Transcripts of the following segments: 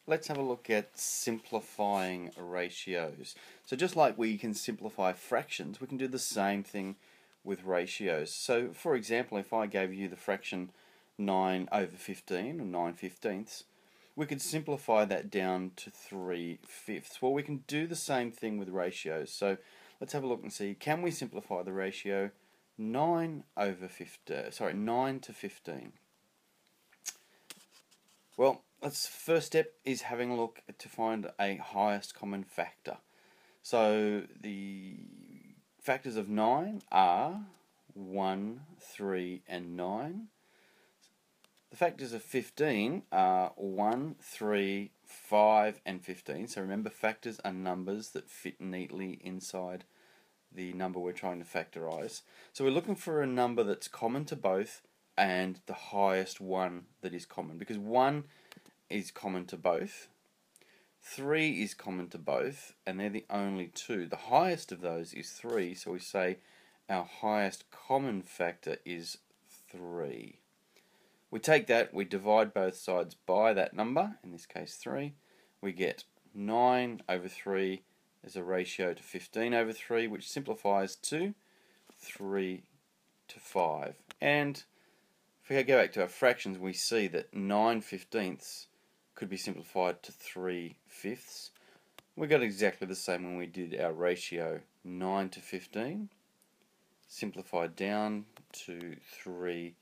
let's have a look at simplifying ratios. So just like we can simplify fractions, we can do the same thing with ratios. So for example, if I gave you the fraction 9 over 15, or 9/15, we could simplify that down to 3/5. Well, we can do the same thing with ratios. So let's have a look and see, can we simplify the ratio 9 to 15? Well, first step is having a look to find a highest common factor. So the factors of 9 are 1, 3, and 9. The factors of 15 are 1, 3, 5, and 15. So remember, factors are numbers that fit neatly inside the number we're trying to factorize. So we're looking for a number that's common to both and the highest one that is common, because 1 is common to both, 3 is common to both, and they're the only two. The highest of those is 3, so we say our highest common factor is 3. We take that, we divide both sides by that number, in this case 3, we get 9 over 3 as a ratio to 15 over 3, which simplifies to 3 to 5. And if we go back to our fractions, we see that 9/15 could be simplified to 3/5. We got exactly the same when we did our ratio 9 to 15, simplified down to 3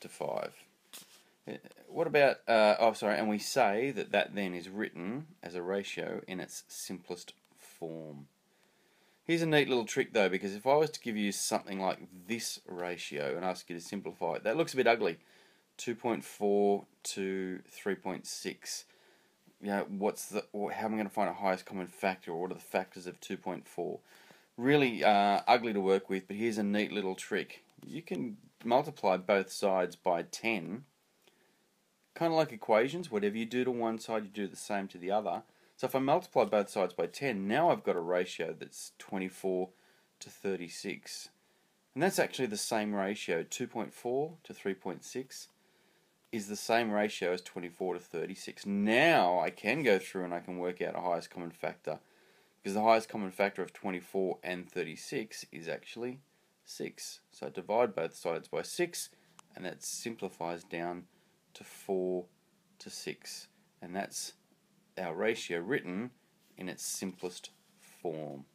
to 5. What about, and we say that that then is written as a ratio in its simplest form. Here's a neat little trick though, because if I was to give you something like this ratio and ask you to simplify it, that looks a bit ugly. 2.4 to 3.6. You know, how am I going to find a highest common factor, or what are the factors of 2.4? Really ugly to work with, but here's a neat little trick. You can multiply both sides by 10, kind of like equations. Whatever you do to one side, you do the same to the other. So if I multiply both sides by 10, now I've got a ratio that's 24 to 36. And that's actually the same ratio. 2.4 to 3.6 is the same ratio as 24 to 36. Now I can go through and I can work out a highest common factor, because the highest common factor of 24 and 36 is actually 6. So I divide both sides by 6, and that simplifies down to 4 to 6. And that's our ratio written in its simplest form.